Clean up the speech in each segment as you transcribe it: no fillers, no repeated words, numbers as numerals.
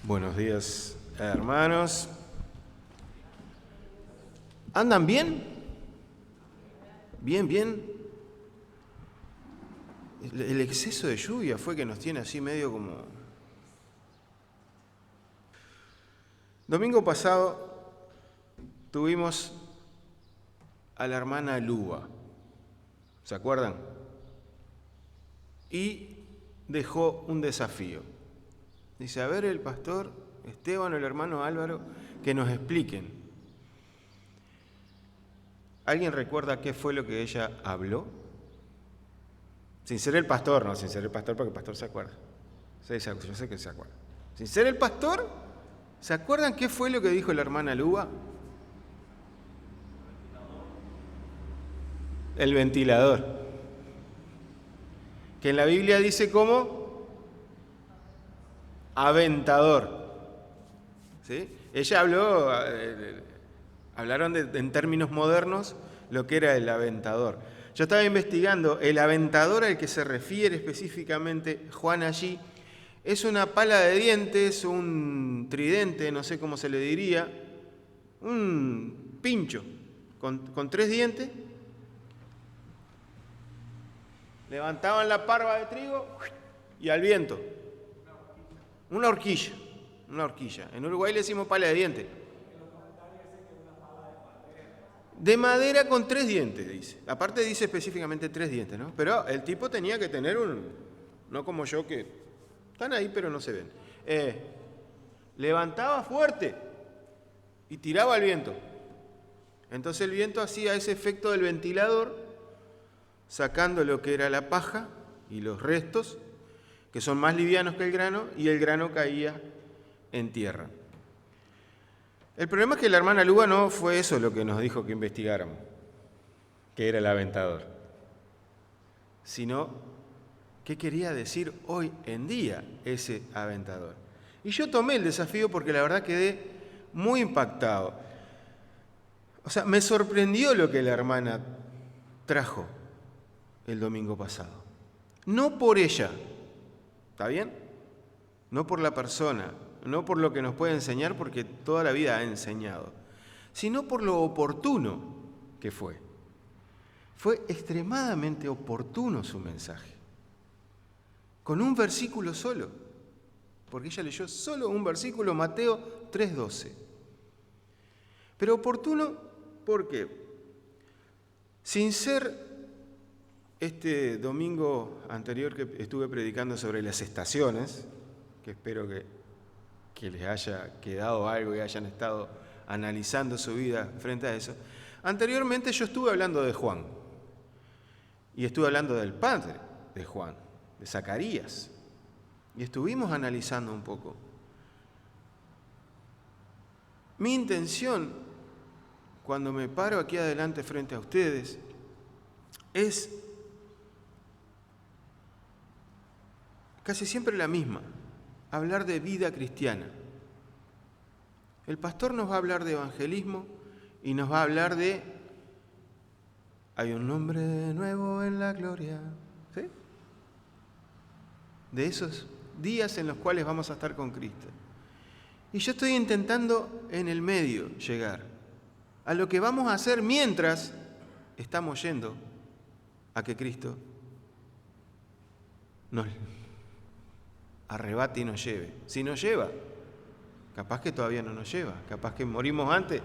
Buenos días, hermanos. ¿Andan bien? Bien. El exceso de lluvia fue que nos tiene así medio como... Domingo pasado tuvimos a la hermana Luba, ¿se acuerdan? Y dejó un desafío. Dice, a ver el pastor Esteban o el hermano Álvaro, que nos expliquen. ¿Alguien recuerda qué fue lo que ella habló? Sin ser el pastor, no, sin ser el pastor, porque el pastor se acuerda. Sí, yo sé que se acuerda. Sin ser el pastor, ¿se acuerdan qué fue lo que dijo la hermana Luba? El ventilador. Que en la Biblia dice como aventador. ¿Sí? Ella habló, hablaron en términos modernos lo que era el aventador. Yo estaba investigando, el aventador al que se refiere específicamente Juan allí es una pala de dientes, un tridente, no sé cómo se le diría, un pincho con 3 dientes. Levantaban la parva de trigo y al viento. Una horquilla. En Uruguay le decimos pala de dientes. De madera con 3 dientes, dice. Aparte dice específicamente 3 dientes, ¿no? Pero el tipo tenía que tener no como yo que están ahí pero no se ven. Levantaba fuerte y tiraba al viento. Entonces el viento hacía ese efecto del ventilador, sacando lo que era la paja y los restos, que son más livianos que el grano, y el grano caía en tierra. El problema es que la hermana Luba no fue eso lo que nos dijo que investigáramos, que era el aventador, sino qué quería decir hoy en día ese aventador. Y yo tomé el desafío porque la verdad quedé muy impactado. O sea, me sorprendió lo que la hermana trajo el domingo pasado. No por ella, ¿está bien? No por la persona, no por lo que nos puede enseñar, porque toda la vida ha enseñado, sino por lo oportuno que fue. Fue extremadamente oportuno su mensaje, con un versículo solo, porque ella leyó solo un versículo, Mateo 3:12. Pero oportuno, ¿por qué? Sin ser este domingo anterior que estuve predicando sobre las estaciones, que espero que les haya quedado algo y hayan estado analizando su vida frente a eso. Anteriormente yo estuve hablando de Juan, y estuve hablando del padre de Juan, de Zacarías, y estuvimos analizando un poco. Mi intención, cuando me paro aquí adelante frente a ustedes, es casi siempre la misma: hablar de vida cristiana. El pastor nos va a hablar de evangelismo y nos va a hablar de hay un nombre nuevo en la gloria, ¿sí? De esos días en los cuales vamos a estar con Cristo. Y yo estoy intentando en el medio llegar a lo que vamos a hacer mientras estamos yendo a que Cristo nos arrebate y nos lleve. Si nos lleva, capaz que todavía no nos lleva, capaz que morimos antes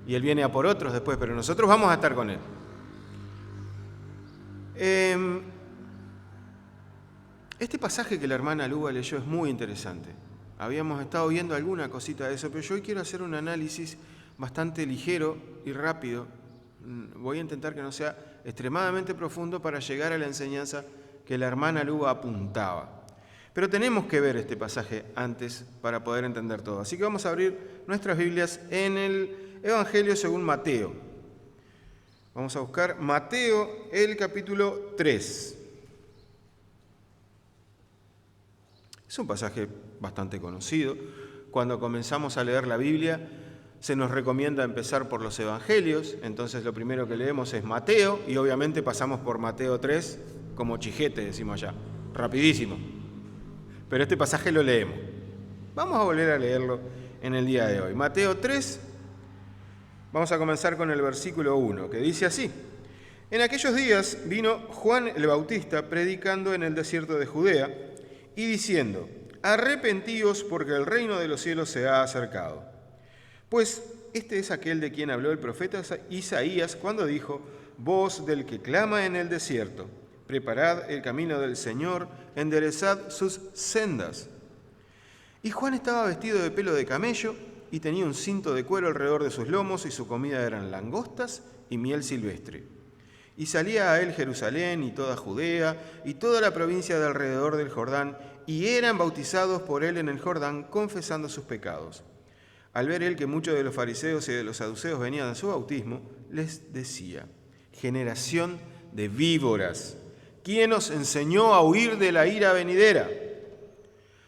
y Él viene a por otros después, pero nosotros vamos a estar con Él. Este pasaje que la hermana Luba leyó es muy interesante. Habíamos estado viendo alguna cosita de eso, pero yo hoy quiero hacer un análisis bastante ligero y rápido. Voy a intentar que no sea extremadamente profundo para llegar a la enseñanza que la hermana Luba apuntaba. Pero tenemos que ver este pasaje antes para poder entender todo. Así que vamos a abrir nuestras Biblias en el Evangelio según Mateo. Vamos a buscar Mateo, el capítulo 3. Es un pasaje bastante conocido. Cuando comenzamos a leer la Biblia, se nos recomienda empezar por los Evangelios. Entonces lo primero que leemos es Mateo y obviamente pasamos por Mateo 3 como chijete, decimos allá, rapidísimo. Pero este pasaje lo leemos. Vamos a volver a leerlo en el día de hoy. Mateo 3, vamos a comenzar con el versículo 1, que dice así: En aquellos días vino Juan el Bautista predicando en el desierto de Judea y diciendo: Arrepentíos porque el reino de los cielos se ha acercado. Pues este es aquel de quien habló el profeta Isaías cuando dijo: Voz del que clama en el desierto, preparad el camino del Señor, enderezad sus sendas. Y Juan estaba vestido de pelo de camello y tenía un cinto de cuero alrededor de sus lomos, y su comida eran langostas y miel silvestre. Y salía a él Jerusalén y toda Judea y toda la provincia de alrededor del Jordán, y eran bautizados por él en el Jordán, confesando sus pecados. Al ver él que muchos de los fariseos y de los saduceos venían a su bautismo, les decía: Generación de víboras, ¿quién os enseñó a huir de la ira venidera?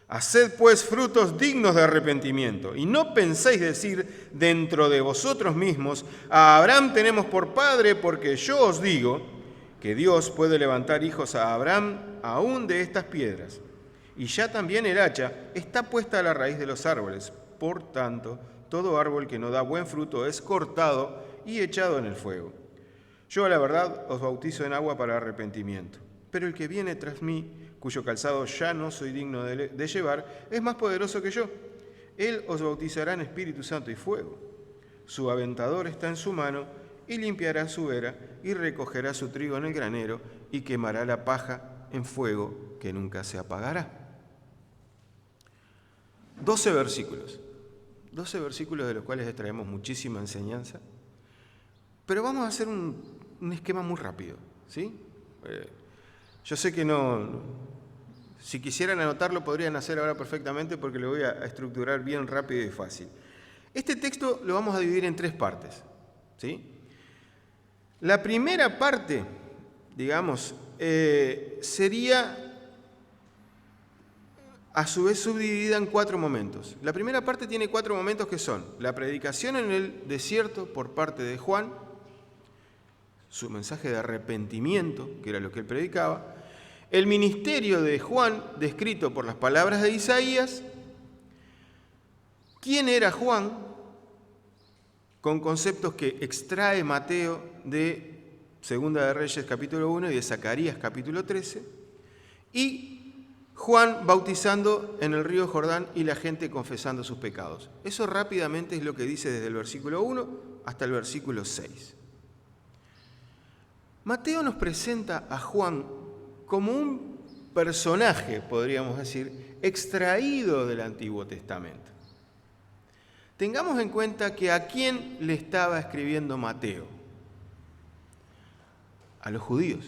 Haced pues frutos dignos de arrepentimiento, y no penséis decir dentro de vosotros mismos: a Abraham tenemos por padre, porque yo os digo que Dios puede levantar hijos a Abraham aún de estas piedras. Y ya también el hacha está puesta a la raíz de los árboles. Por tanto, todo árbol que no da buen fruto es cortado y echado en el fuego. Yo, a la verdad, os bautizo en agua para arrepentimiento, pero el que viene tras mí, cuyo calzado ya no soy digno de llevar, es más poderoso que yo. Él os bautizará en Espíritu Santo y fuego. Su aventador está en su mano, y limpiará su era, y recogerá su trigo en el granero, y quemará la paja en fuego que nunca se apagará. 12 versículos de los cuales extraemos muchísima enseñanza, pero vamos a hacer un esquema muy rápido, ¿sí? Yo sé que si quisieran anotarlo podrían hacer ahora perfectamente, porque lo voy a estructurar bien rápido y fácil. Este texto lo vamos a dividir en 3 partes, ¿sí? La primera parte, digamos, sería a su vez subdividida en 4 momentos. La primera parte tiene 4 momentos que son: la predicación en el desierto por parte de Juan, su mensaje de arrepentimiento, que era lo que él predicaba, el ministerio de Juan, descrito por las palabras de Isaías, quién era Juan, con conceptos que extrae Mateo de Segunda de Reyes capítulo 1 y de Zacarías capítulo 13, y Juan bautizando en el río Jordán y la gente confesando sus pecados. Eso rápidamente es lo que dice desde el versículo 1 hasta el versículo 6. Mateo nos presenta a Juan como un personaje, podríamos decir, extraído del Antiguo Testamento. Tengamos en cuenta que ¿a quién le estaba escribiendo Mateo? A los judíos.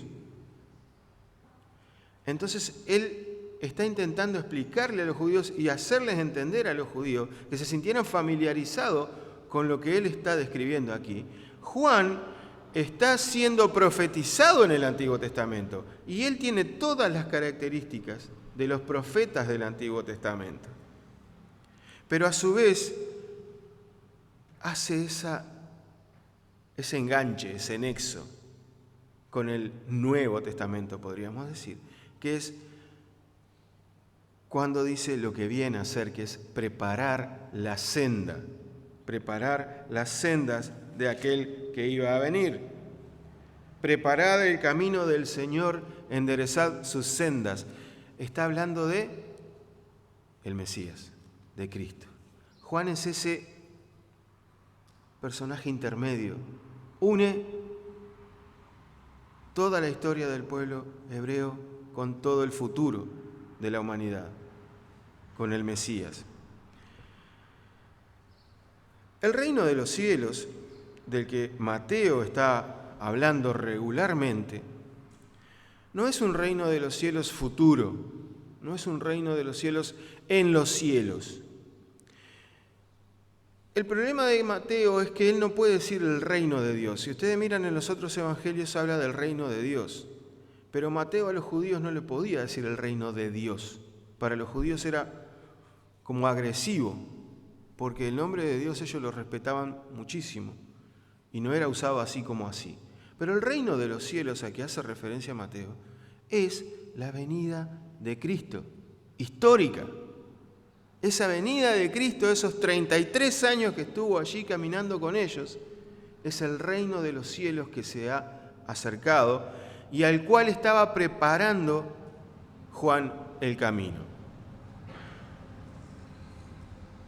Entonces, él está intentando explicarle a los judíos y hacerles entender a los judíos que se sintieran familiarizados con lo que él está describiendo aquí. Juan está siendo profetizado en el Antiguo Testamento y él tiene todas las características de los profetas del Antiguo Testamento. Pero a su vez hace ese enganche, ese nexo con el Nuevo Testamento, podríamos decir, que es cuando dice lo que viene a hacer, que es preparar la senda, preparar las sendas de aquel que iba a venir. Preparad el camino del Señor, enderezad sus sendas. Está hablando de el Mesías, de Cristo. Juan es ese personaje intermedio, une toda la historia del pueblo hebreo con todo el futuro de la humanidad, con el Mesías. El reino de los cielos, del que Mateo está hablando regularmente, no es un reino de los cielos futuro, no es un reino de los cielos en los cielos. El problema de Mateo es que él no puede decir el reino de Dios. Si ustedes miran en los otros evangelios, habla del reino de Dios. Pero Mateo a los judíos no le podía decir el reino de Dios. Para los judíos era como agresivo, porque el nombre de Dios ellos lo respetaban muchísimo y no era usado así como así. Pero el reino de los cielos a que hace referencia Mateo es la venida de Cristo, histórica. esa venida de Cristo, esos 33 años que estuvo allí caminando con ellos, es el reino de los cielos que se ha acercado y al cual estaba preparando Juan el camino.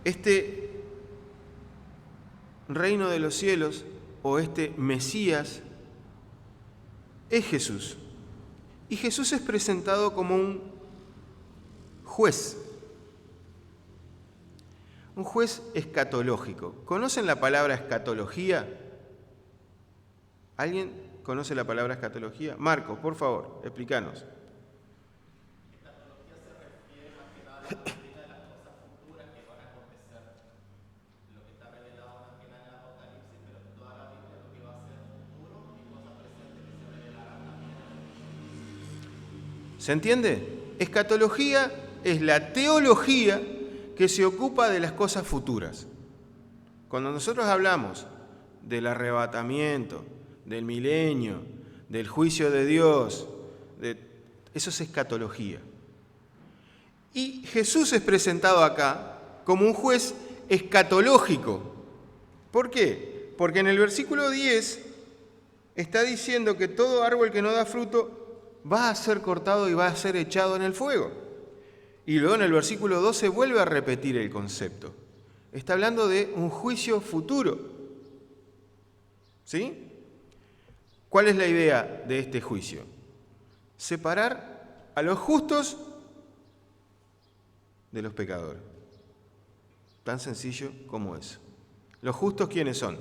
Este reino de los cielos o este Mesías es Jesús. Y Jesús es presentado como un juez escatológico. ¿Conocen la palabra escatología? ¿Alguien conoce la palabra escatología? Marcos, por favor, explícanos. Escatología se refiere más que nada a la doctrina de las cosas futuras que van a acontecer. Lo que está revelado más que nada en el Apocalipsis, pero toda la Biblia lo que va a ser futuro y cosas presentes que se revelarán también. ¿Se entiende? Escatología es la teología que se ocupa de las cosas futuras. Cuando nosotros hablamos del arrebatamiento, del milenio, del juicio de Dios, eso es escatología. Y Jesús es presentado acá como un juez escatológico. ¿Por qué? Porque en el versículo 10 está diciendo que todo árbol que no da fruto va a ser cortado y va a ser echado en el fuego. Y luego en el versículo 12 vuelve a repetir el concepto. Está hablando de un juicio futuro. ¿Sí? ¿Cuál es la idea de este juicio? Separar a los justos de los pecadores. Tan sencillo como eso. ¿Los justos quiénes son?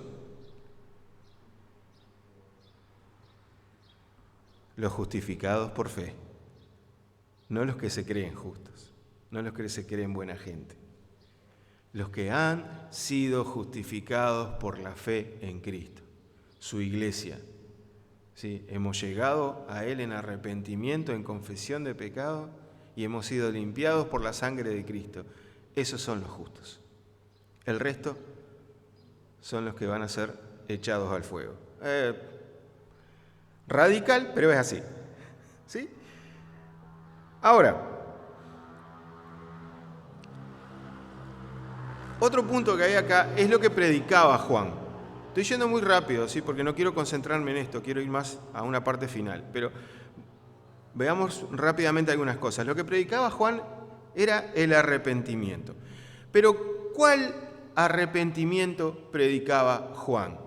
Los justificados por fe. No los que se creen justos, no los que se creen buena gente. Los que han sido justificados por la fe en Cristo, su iglesia. ¿Sí? Hemos llegado a Él en arrepentimiento, en confesión de pecado y hemos sido limpiados por la sangre de Cristo. Esos son los justos. El resto son los que van a ser echados al fuego. Radical, pero es así. ¿Sí? Ahora, otro punto que hay acá es lo que predicaba Juan. Estoy yendo muy rápido, ¿sí? Porque no quiero concentrarme en esto, quiero ir más a una parte final. Pero veamos rápidamente algunas cosas. Lo que predicaba Juan era el arrepentimiento. Pero, ¿cuál arrepentimiento predicaba Juan?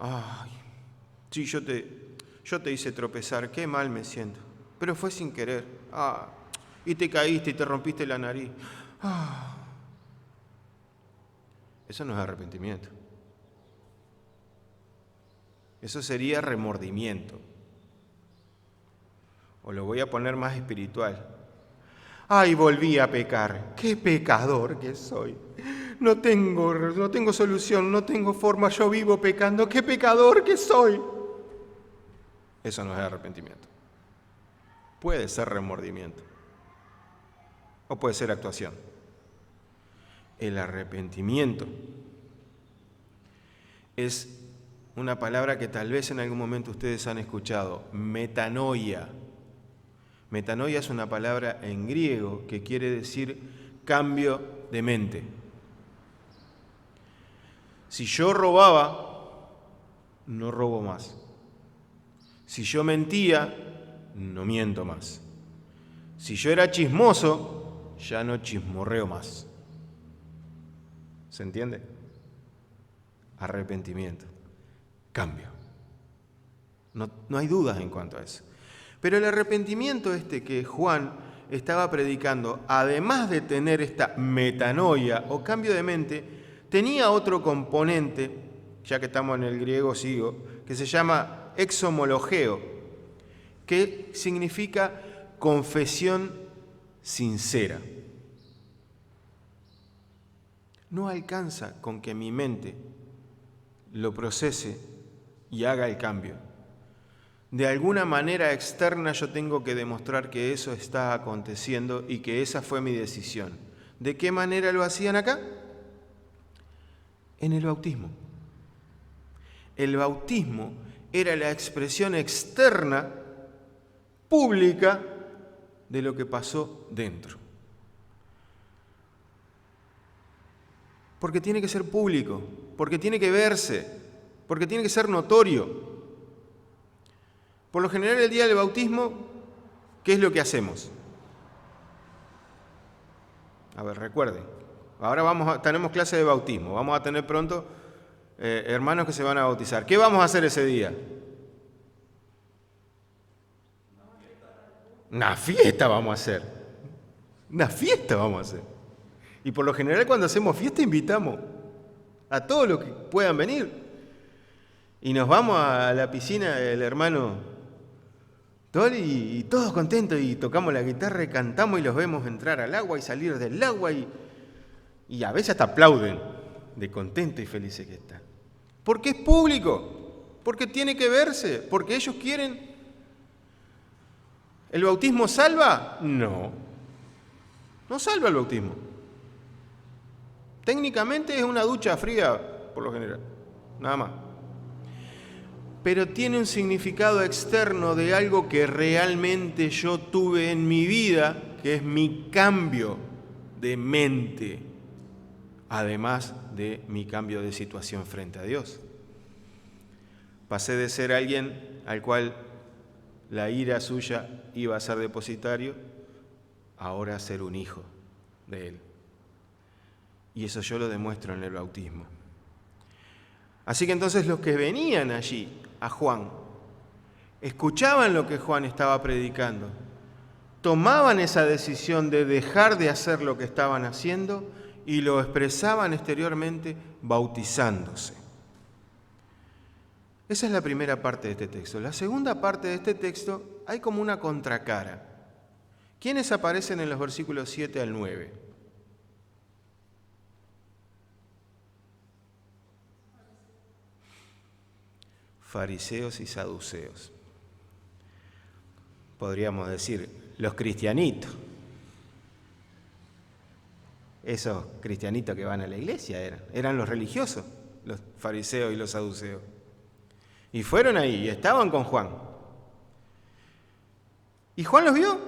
Ay, sí, yo te hice tropezar, qué mal me siento. Pero fue sin querer. Y te caíste y te rompiste la nariz. Eso no es arrepentimiento. Eso sería remordimiento. O lo voy a poner más espiritual. Ay, volví a pecar. Qué pecador que soy. No tengo solución, no tengo forma, yo vivo pecando. Qué pecador que soy. Eso no es arrepentimiento. Puede ser remordimiento o puede ser actuación. El arrepentimiento es una palabra que tal vez en algún momento ustedes han escuchado, metanoia. Metanoia es una palabra en griego que quiere decir cambio de mente. Si yo robaba, no robo más. Si yo mentía, no miento más. Si yo era chismoso, ya no chismorreo más. ¿Se entiende? Arrepentimiento, cambio. No hay dudas en cuanto a eso. Pero el arrepentimiento que Juan estaba predicando, además de tener esta metanoia o cambio de mente, tenía otro componente, ya que estamos en el griego sigo, que se llama exomologeo, que significa confesión sincera. No alcanza con que mi mente lo procese y haga el cambio. De alguna manera externa yo tengo que demostrar que eso está aconteciendo y que esa fue mi decisión. ¿De qué manera lo hacían acá? En el bautismo. El bautismo era la expresión externa, pública, de lo que pasó dentro. Porque tiene que ser público, porque tiene que verse, porque tiene que ser notorio. Por lo general, el día del bautismo, ¿qué es lo que hacemos? A ver, recuerden. Ahora tenemos clase de bautismo. Vamos a tener pronto hermanos que se van a bautizar. ¿Qué vamos a hacer ese día? Una fiesta vamos a hacer. Una fiesta vamos a hacer. Y por lo general, cuando hacemos fiesta, invitamos a todos los que puedan venir. Y nos vamos a la piscina del hermano Toli y todos contentos, y tocamos la guitarra y cantamos y los vemos entrar al agua y salir del agua y a veces hasta aplauden de contento y felices que están. Porque es público, porque tiene que verse, porque ellos quieren. ¿El bautismo salva? No. No salva el bautismo. Técnicamente es una ducha fría, por lo general, nada más. Pero tiene un significado externo de algo que realmente yo tuve en mi vida, que es mi cambio de mente, además de mi cambio de situación frente a Dios. Pasé de ser alguien al cual la ira suya iba a ser depositario, ahora a ser un hijo de Él. Y eso yo lo demuestro en el bautismo. Así que entonces los que venían allí a Juan, escuchaban lo que Juan estaba predicando, tomaban esa decisión de dejar de hacer lo que estaban haciendo y lo expresaban exteriormente bautizándose. Esa es la primera parte de este texto. La segunda parte de este texto hay como una contracara. ¿Quiénes aparecen en los versículos 7 al 9? Fariseos y saduceos. Podríamos decir, los cristianitos. Esos cristianitos que van a la iglesia eran los religiosos, los fariseos y los saduceos. Y fueron ahí y estaban con Juan. Y Juan los vio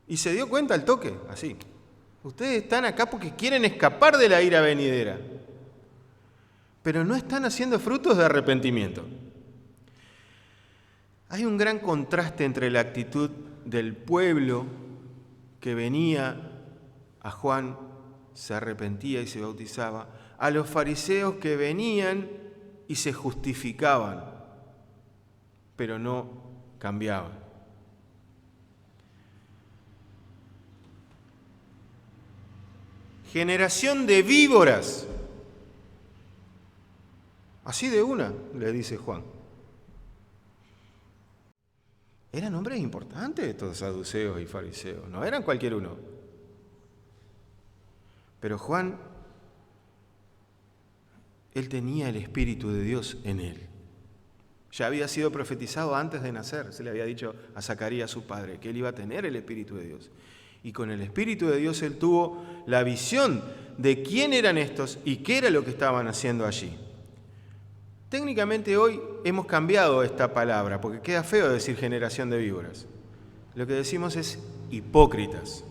y se dio cuenta al toque, así. Ustedes están acá porque quieren escapar de la ira venidera, pero no están haciendo frutos de arrepentimiento. Hay un gran contraste entre la actitud del pueblo que venía a Juan, se arrepentía y se bautizaba, a los fariseos que venían y se justificaban, pero no cambiaban. Generación de víboras. Así de una, le dice Juan. Eran hombres importantes estos saduceos y fariseos, no eran cualquier uno. Pero Juan, él tenía el Espíritu de Dios en él. Ya había sido profetizado antes de nacer, se le había dicho a Zacarías, su padre, que él iba a tener el Espíritu de Dios. Y con el Espíritu de Dios él tuvo la visión de quién eran estos y qué era lo que estaban haciendo allí. Técnicamente hoy hemos cambiado esta palabra, porque queda feo decir generación de víboras. Lo que decimos es hipócritas.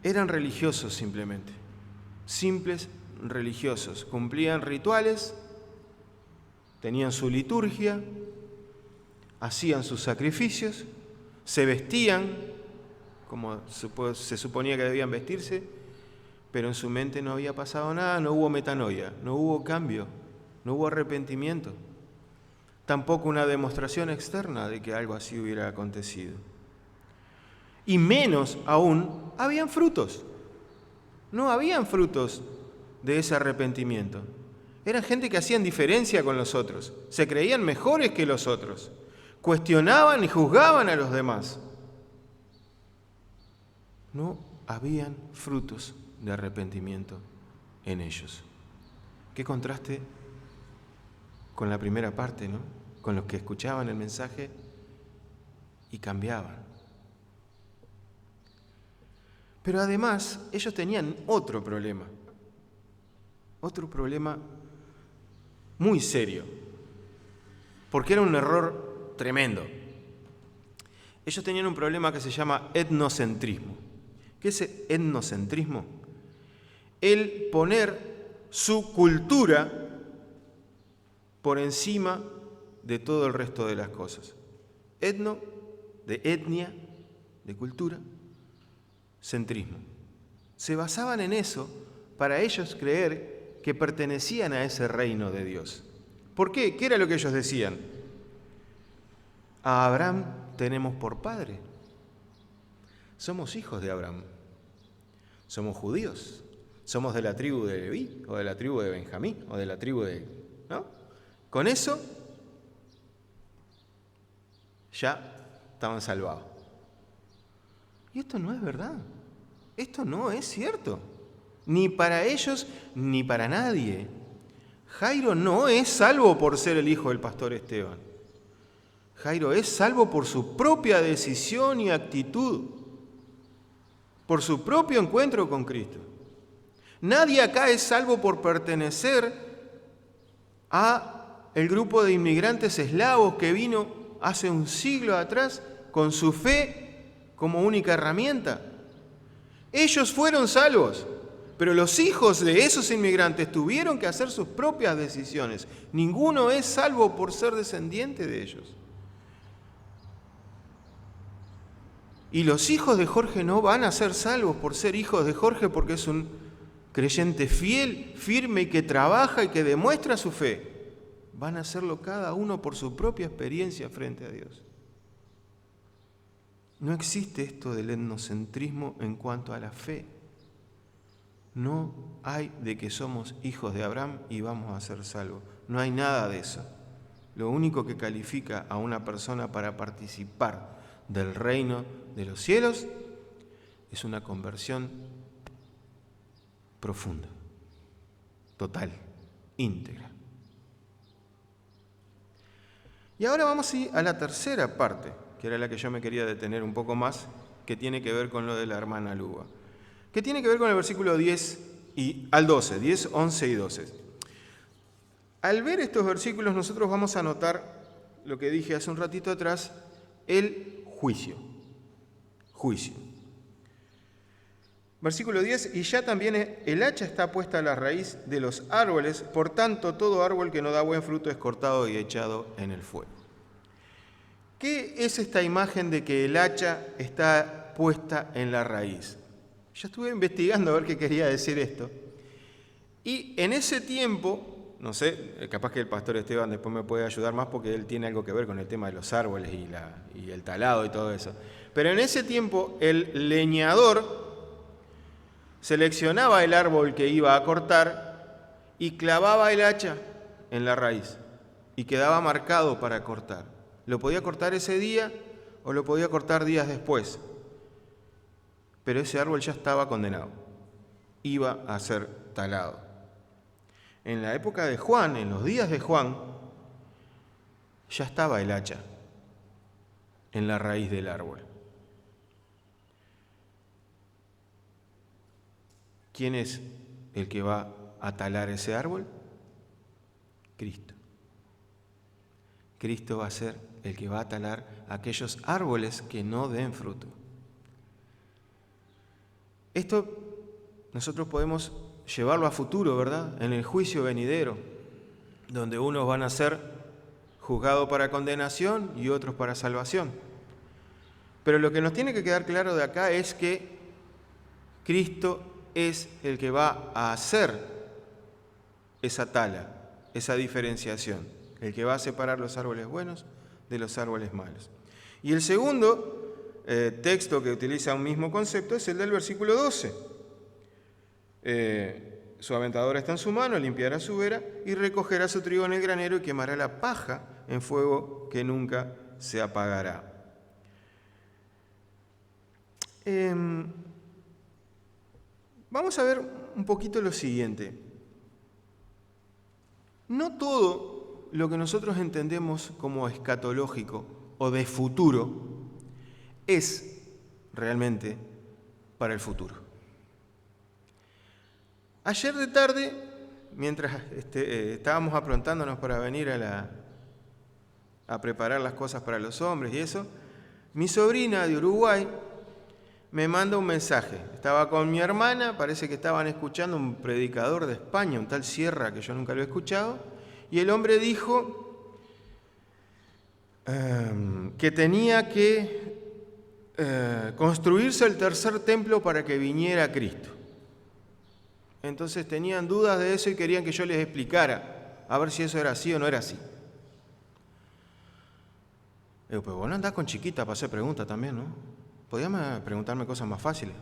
Eran religiosos simplemente, simples religiosos. Cumplían rituales, tenían su liturgia, hacían sus sacrificios, se vestían como se suponía que debían vestirse, pero en su mente no había pasado nada, no hubo metanoia, no hubo cambio, no hubo arrepentimiento, tampoco una demostración externa de que algo así hubiera acontecido. Y menos aún, habían frutos. No habían frutos de ese arrepentimiento. Eran gente que hacían diferencia con los otros, se creían mejores que los otros, cuestionaban y juzgaban a los demás. No habían frutos de arrepentimiento en ellos. Qué contraste con la primera parte, ¿no? Con los que escuchaban el mensaje y cambiaban. Pero además, ellos tenían otro problema muy serio, porque era un error tremendo. Ellos tenían un problema que se llama etnocentrismo. ¿Qué es etnocentrismo? El poner su cultura por encima de todo el resto de las cosas. Etno, de etnia, de cultura, centrismo. Se basaban en eso para ellos creer que pertenecían a ese reino de Dios. ¿Por qué? ¿Qué era lo que ellos decían? A Abraham tenemos por padre. Somos hijos de Abraham. Somos judíos. Somos de la tribu de Leví, o de la tribu de Benjamín, o de la tribu de... ¿no? Con eso ya estaban salvados. Y esto no es verdad. Esto no es cierto. Ni para ellos, ni para nadie. Jairo no es salvo por ser el hijo del pastor Esteban. Jairo es salvo por su propia decisión y actitud, por su propio encuentro con Cristo. Nadie acá es salvo por pertenecer a el grupo de inmigrantes eslavos que vino hace un siglo atrás con su fe como única herramienta. Ellos fueron salvos, pero los hijos de esos inmigrantes tuvieron que hacer sus propias decisiones. Ninguno es salvo por ser descendiente de ellos. Y los hijos de Jorge no van a ser salvos por ser hijos de Jorge, porque es un creyente fiel, firme y que trabaja y que demuestra su fe. Van a hacerlo cada uno por su propia experiencia frente a Dios. No existe esto del etnocentrismo en cuanto a la fe. No hay de que somos hijos de Abraham y vamos a ser salvos. No hay nada de eso. Lo único que califica a una persona para participar del reino de los cielos es una conversión profunda, total, íntegra. Y ahora vamos a la tercera parte, que era la que yo me quería detener un poco más, que tiene que ver con lo de la hermana Luba, que tiene que ver con el versículo 10 al 12, 10, 11 y 12. Al ver estos versículos nosotros vamos a notar lo que dije hace un ratito atrás, el juicio. Versículo 10, y ya también el hacha está puesta a la raíz de los árboles, por tanto todo árbol que no da buen fruto es cortado y echado en el fuego. ¿Qué es esta imagen de que el hacha está puesta en la raíz? Yo estuve investigando a ver qué quería decir esto. Y en ese tiempo, no sé, capaz que el pastor Esteban después me puede ayudar más porque él tiene algo que ver con el tema de los árboles y el talado y todo eso. Pero en ese tiempo el leñador seleccionaba el árbol que iba a cortar y clavaba el hacha en la raíz y quedaba marcado para cortar. Lo podía cortar ese día o lo podía cortar días después, pero ese árbol ya estaba condenado, iba a ser talado. En la época de Juan, en los días de Juan, ya estaba el hacha en la raíz del árbol. ¿Quién es el que va a talar ese árbol? Cristo. Cristo va a ser el que va a talar aquellos árboles que no den fruto. Esto nosotros podemos llevarlo a futuro, ¿verdad? En el juicio venidero, donde unos van a ser juzgados para condenación y otros para salvación. Pero lo que nos tiene que quedar claro de acá es que Cristo es el que va a hacer esa tala, esa diferenciación, el que va a separar los árboles buenos de los árboles malos. Y el segundo texto que utiliza un mismo concepto es el del versículo 12. Su aventador está en su mano, limpiará su vera y recogerá su trigo en el granero y quemará la paja en fuego que nunca se apagará. Vamos a ver un poquito lo siguiente. No todo lo que nosotros entendemos como escatológico o de futuro es realmente para el futuro. Ayer de tarde, mientras estábamos aprontándonos para venir a preparar las cosas para los hombres y eso, mi sobrina de Uruguay me manda un mensaje. Estaba con mi hermana, parece que estaban escuchando un predicador de España, un tal Sierra, que yo nunca lo he escuchado, y el hombre dijo que tenía que construirse el tercer templo para que viniera Cristo. Entonces tenían dudas de eso y querían que yo les explicara, a ver si eso era así o no era así. Digo, pues vos no andás con chiquita para hacer preguntas también, ¿no? Podías preguntarme cosas más fáciles.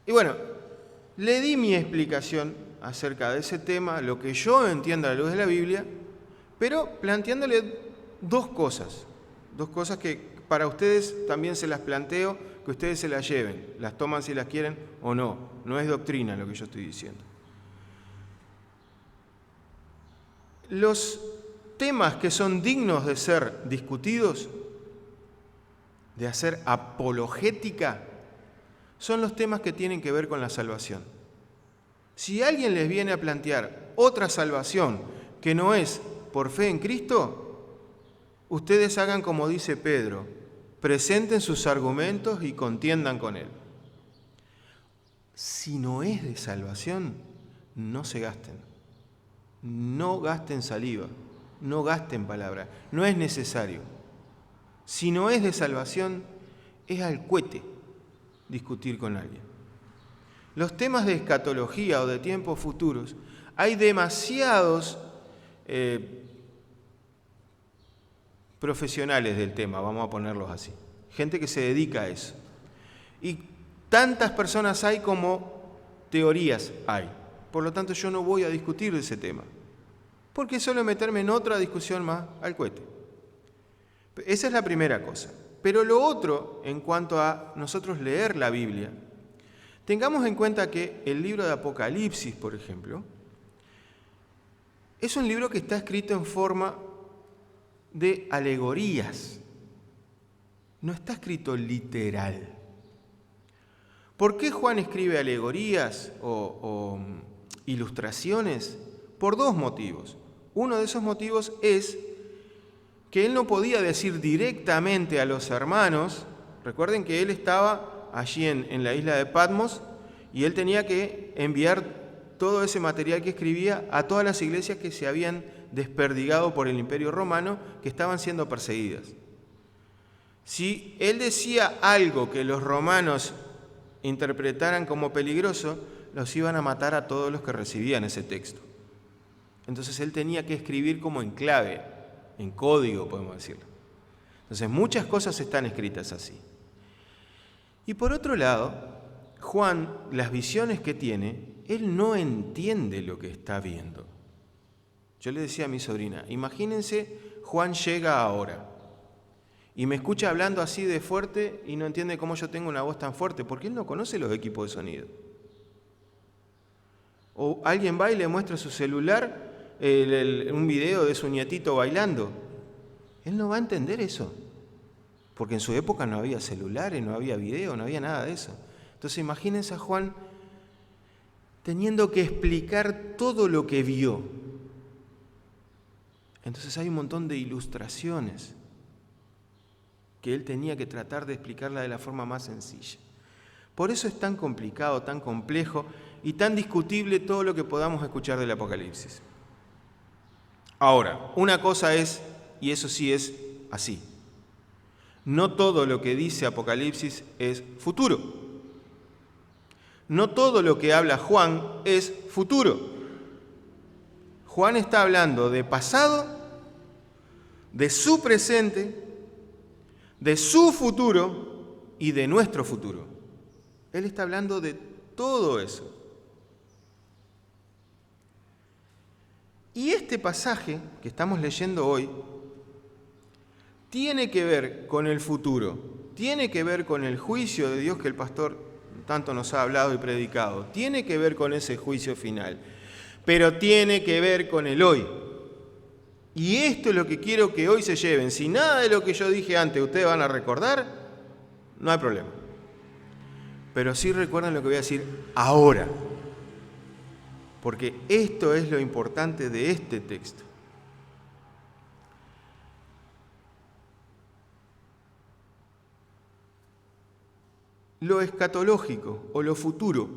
Y bueno, le di mi explicación acerca de ese tema, lo que yo entiendo a la luz de la Biblia, pero planteándole dos cosas que para ustedes también se las planteo, que ustedes se las lleven, las toman si las quieren o no, no es doctrina lo que yo estoy diciendo. Los temas que son dignos de ser discutidos, de hacer apologética, son los temas que tienen que ver con la salvación. Si alguien les viene a plantear otra salvación que no es por fe en Cristo, ustedes hagan como dice Pedro, presenten sus argumentos y contiendan con él. Si no es de salvación, no se gasten. No gasten saliva, no gasten palabras, no es necesario. Si no es de salvación, es al cohete discutir con alguien. Los temas de escatología o de tiempos futuros, hay demasiados profesionales del tema, vamos a ponerlos así. Gente que se dedica a eso. Y tantas personas hay como teorías hay. Por lo tanto, yo no voy a discutir de ese tema, porque es solo meterme en otra discusión más al cohete. Esa es la primera cosa. Pero lo otro, en cuanto a nosotros leer la Biblia, tengamos en cuenta que el libro de Apocalipsis, por ejemplo, es un libro que está escrito en forma de alegorías. No está escrito literal. ¿Por qué Juan escribe alegorías o ilustraciones? Por dos motivos. Uno de esos motivos es que él no podía decir directamente a los hermanos, recuerden que él estaba allí en la isla de Patmos y él tenía que enviar todo ese material que escribía a todas las iglesias que se habían desperdigado por el Imperio Romano, que estaban siendo perseguidas. Si él decía algo que los romanos interpretaran como peligroso, los iban a matar a todos los que recibían ese texto. Entonces él tenía que escribir como en clave, en código, podemos decirlo. Entonces muchas cosas están escritas así. Y por otro lado, Juan, las visiones que tiene, él no entiende lo que está viendo. Yo le decía a mi sobrina, imagínense, Juan llega ahora y me escucha hablando así de fuerte y no entiende cómo yo tengo una voz tan fuerte, porque él no conoce los equipos de sonido. O alguien va y le muestra su celular un video de su nietito bailando. Él no va a entender eso, porque en su época no había celulares, no había video, no había nada de eso. Entonces imagínense a Juan teniendo que explicar todo lo que vio. Entonces hay un montón de ilustraciones que él tenía que tratar de explicarla de la forma más sencilla. Por eso es tan complicado, tan complejo y tan discutible todo lo que podamos escuchar del Apocalipsis. Ahora, una cosa es, y eso sí es así, no todo lo que dice Apocalipsis es futuro. No todo lo que habla Juan es futuro. Juan está hablando de pasado, de su presente, de su futuro y de nuestro futuro. Él está hablando de todo eso. Y este pasaje que estamos leyendo hoy tiene que ver con el futuro, tiene que ver con el juicio de Dios que el pastor tanto nos ha hablado y predicado, tiene que ver con ese juicio final, pero tiene que ver con el hoy. Y esto es lo que quiero que hoy se lleven. Si nada de lo que yo dije antes ustedes van a recordar, no hay problema. Pero sí recuerden lo que voy a decir ahora, porque esto es lo importante de este texto. lo escatológico o lo futuro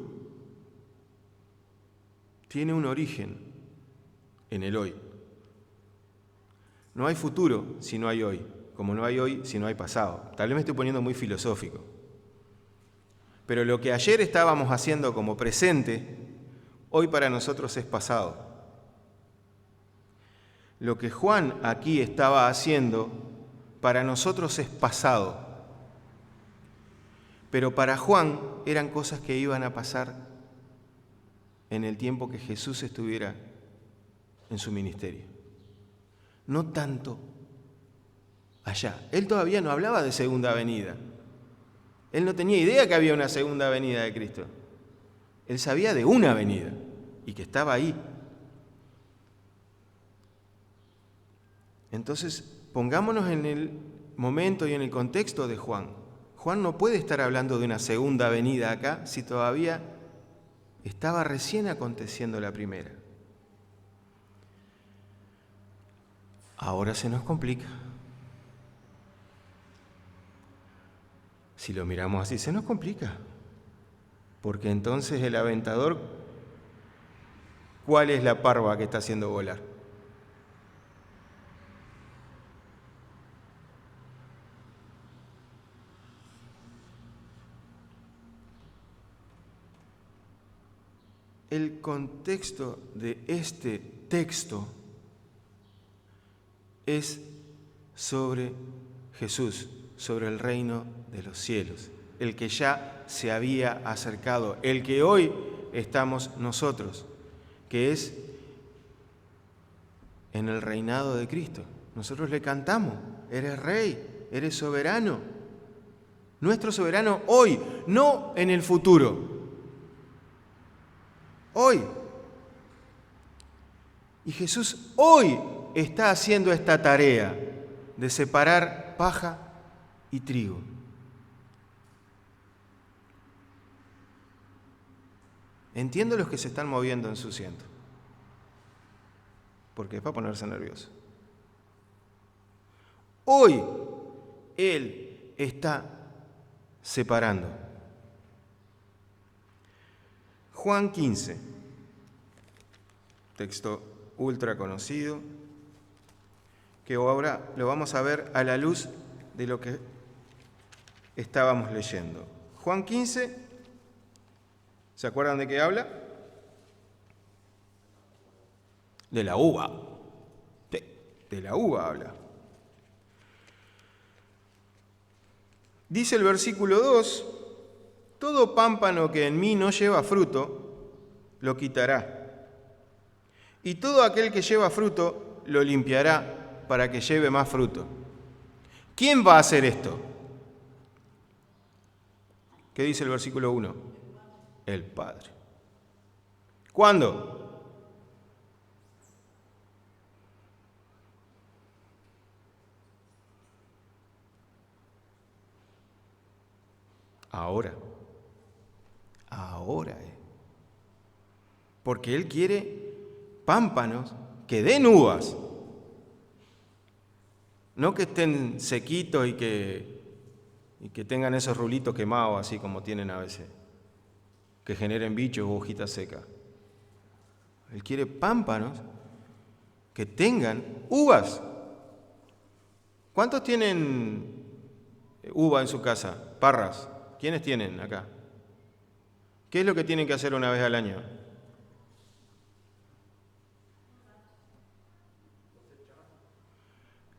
tiene un origen en el hoy. No hay futuro si no hay hoy, como no hay hoy si no hay pasado. Tal vez me estoy poniendo muy filosófico. Pero lo que ayer estábamos haciendo como presente, hoy para nosotros es pasado. Lo que Juan aquí estaba haciendo, para nosotros es pasado. Pero para Juan eran cosas que iban a pasar en el tiempo que Jesús estuviera en su ministerio. No tanto allá. Él todavía no hablaba de segunda venida. Él no tenía idea que había una segunda venida de Cristo. Él sabía de una venida y que estaba ahí. Entonces, pongámonos en el momento y en el contexto de Juan. Juan no puede estar hablando de una segunda venida acá si todavía estaba recién aconteciendo la primera. Ahora se nos complica. Si lo miramos así, se nos complica. Porque entonces el aventador, ¿cuál es la parva que está haciendo volar? El contexto de este texto es sobre Jesús, sobre el reino de los cielos, el que ya se había acercado, el que hoy estamos nosotros, que es en el reinado de Cristo. Nosotros le cantamos, eres rey, eres soberano, nuestro soberano hoy, no en el futuro. Hoy. Y Jesús hoy está haciendo esta tarea de separar paja y trigo. Entiendo los que se están moviendo en su asiento, porque es para ponerse nervioso. Hoy Él está separando. Juan 15, texto ultra conocido, que ahora lo vamos a ver a la luz de lo que estábamos leyendo. Juan 15, ¿se acuerdan de qué habla? De la uva. De la uva habla. Dice el versículo 2, todo pámpano que en mí no lleva fruto, lo quitará. Y todo aquel que lleva fruto, lo limpiará para que lleve más fruto. ¿Quién va a hacer esto? ¿Qué dice el versículo 1? El Padre. ¿Cuándo? Ahora. Ahora. Porque Él quiere pámpanos que den uvas. No que estén sequitos y que tengan esos rulitos quemados, así como tienen a veces, que generen bichos o hojitas secas. Él quiere pámpanos que tengan uvas. ¿Cuántos tienen uva en su casa? Parras. ¿Quiénes tienen acá? ¿Qué es lo que tienen que hacer una vez al año?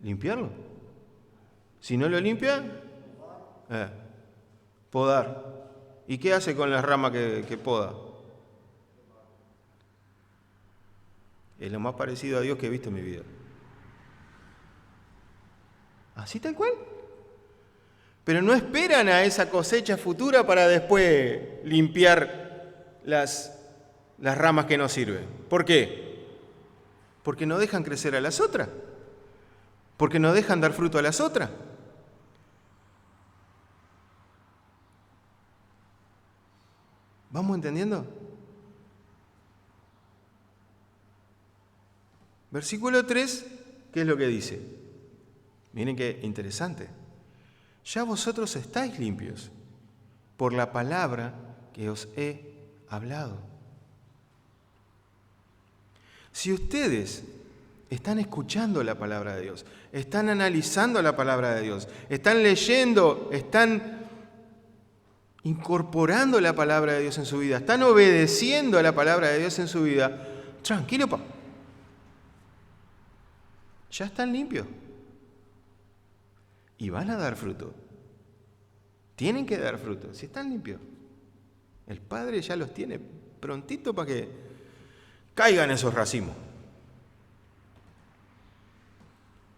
¿Limpiarlo? Si no lo limpia, podar. ¿Y qué hace con las ramas que poda? Es lo más parecido a Dios que he visto en mi vida. Así tal cual. Pero no esperan a esa cosecha futura para después limpiar las ramas que no sirven. ¿Por qué? Porque no dejan crecer a las otras. Porque no dejan dar fruto a las otras. ¿Vamos entendiendo? Versículo 3, ¿qué es lo que dice? Miren qué interesante. Ya vosotros estáis limpios por la palabra que os he hablado. Si ustedes están escuchando la palabra de Dios, están analizando la palabra de Dios, están leyendo, están incorporando la palabra de Dios en su vida, están obedeciendo a la palabra de Dios en su vida, tranquilo, papá. Ya están limpios. Y van a dar fruto. Tienen que dar fruto, si están limpios. El Padre ya los tiene prontito para que caigan esos racimos.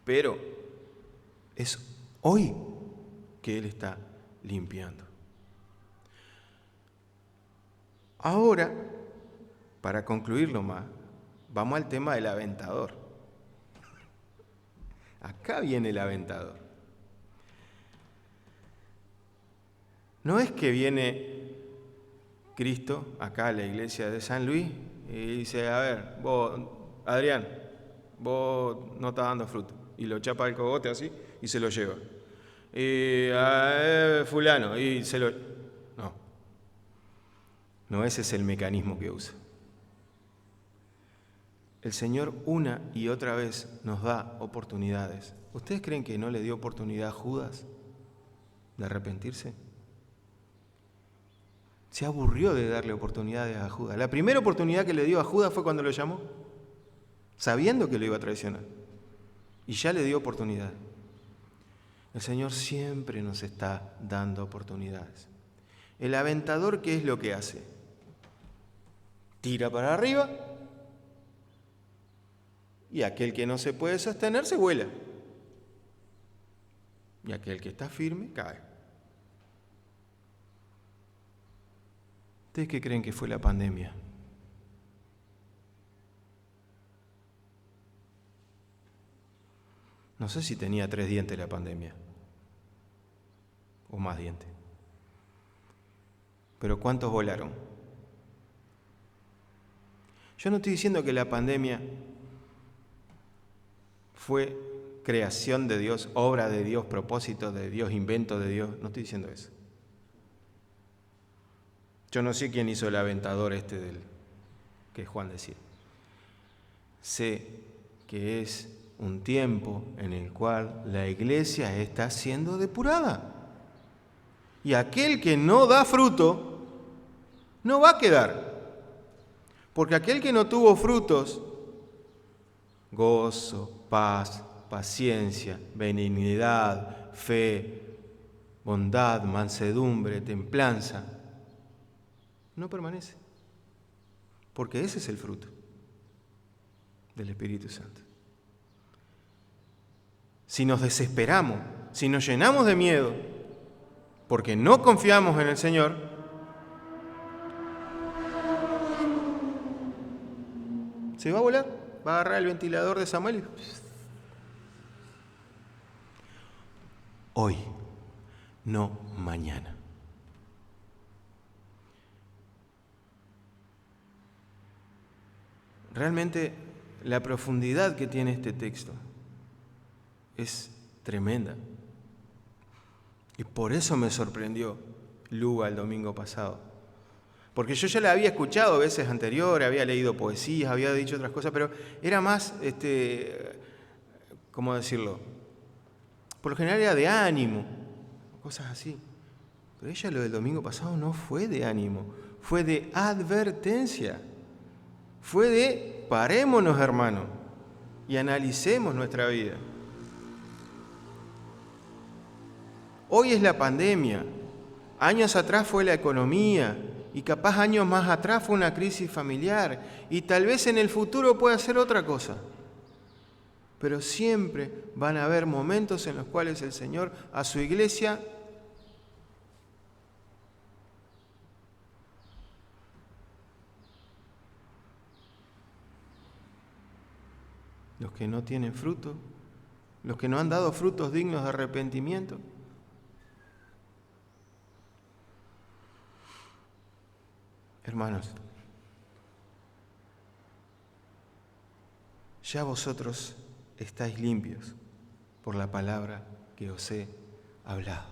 Pero es hoy que Él está limpiando. Ahora, para concluirlo más, vamos al tema del aventador. Acá viene el aventador. No es que viene Cristo acá a la iglesia de San Luis y dice, a ver, vos, Adrián, vos no estás dando fruto. Y lo chapa el cogote así y se lo lleva. Y a fulano, y se lo... No, ese es el mecanismo que usa. El Señor una y otra vez nos da oportunidades. ¿Ustedes creen que no le dio oportunidad a Judas de arrepentirse? Se aburrió de darle oportunidades a Judas. La primera oportunidad que le dio a Judas fue cuando lo llamó, sabiendo que lo iba a traicionar. Y ya le dio oportunidad. El Señor siempre nos está dando oportunidades. El aventador, ¿qué es lo que hace? Tira para arriba y aquel que no se puede sostener se vuela. Y aquel que está firme cae. ¿Ustedes qué creen que fue la pandemia? No sé si tenía 3 dientes la pandemia, o más dientes. Pero ¿cuántos volaron? Yo no estoy diciendo que la pandemia fue creación de Dios, obra de Dios, propósito de Dios, invento de Dios. No estoy diciendo eso. Yo no sé quién hizo el aventador que Juan decía. Sé que es un tiempo en el cual la iglesia está siendo depurada. Y aquel que no da fruto, no va a quedar. Porque aquel que no tuvo frutos, gozo, paz, paciencia, benignidad, fe, bondad, mansedumbre, templanza, no permanece. Porque ese es el fruto del Espíritu Santo. Si nos desesperamos, si nos llenamos de miedo, porque no confiamos en el Señor, se va a volar, va a agarrar el ventilador de Samuel y... Hoy, no mañana. Realmente la profundidad que tiene este texto es tremenda. Y por eso me sorprendió Luga el domingo pasado. Porque yo ya la había escuchado veces anteriores, había leído poesías, había dicho otras cosas, pero era más, ¿cómo decirlo? Por lo general era de ánimo, cosas así. Pero ella lo del domingo pasado no fue de ánimo, fue de advertencia. Fue de parémonos, hermano, y analicemos nuestra vida. Hoy es la pandemia, años atrás fue la economía, y capaz años más atrás fue una crisis familiar, y tal vez en el futuro pueda ser otra cosa. Pero siempre van a haber momentos en los cuales el Señor a su iglesia los que no tienen fruto, los que no han dado frutos dignos de arrepentimiento. Hermanos, ya vosotros estáis limpios por la palabra que os he hablado.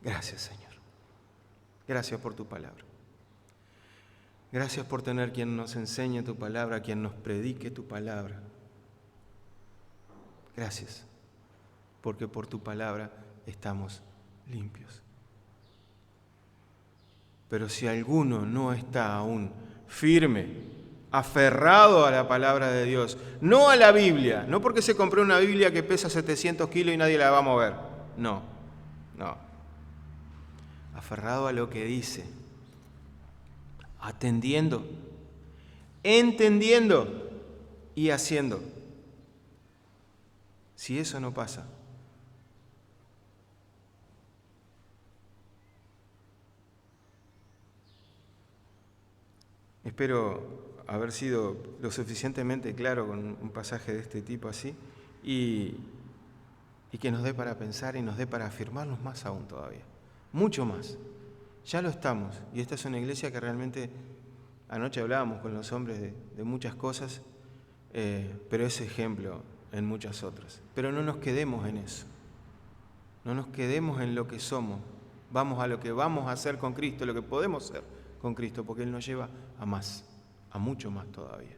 Gracias, Señor. Gracias por tu palabra. Gracias por tener quien nos enseñe tu palabra, quien nos predique tu palabra. Gracias, porque por tu palabra estamos limpios. Pero si alguno no está aún firme, aferrado a la palabra de Dios, no a la Biblia, no porque se compró una Biblia que pesa 700 kilos y nadie la va a mover, no. Aferrado a lo que dice, atendiendo, entendiendo y haciendo. Si eso no pasa, espero haber sido lo suficientemente claro con un pasaje de este tipo así y que nos dé para pensar y nos dé para afirmarnos más aún todavía, mucho más. Ya lo estamos, y esta es una iglesia que realmente, anoche hablábamos con los hombres de muchas cosas, pero es ejemplo en muchas otras. Pero no nos quedemos en eso, no nos quedemos en lo que somos, vamos a lo que vamos a hacer con Cristo, lo que podemos ser con Cristo, porque Él nos lleva a más, a mucho más todavía.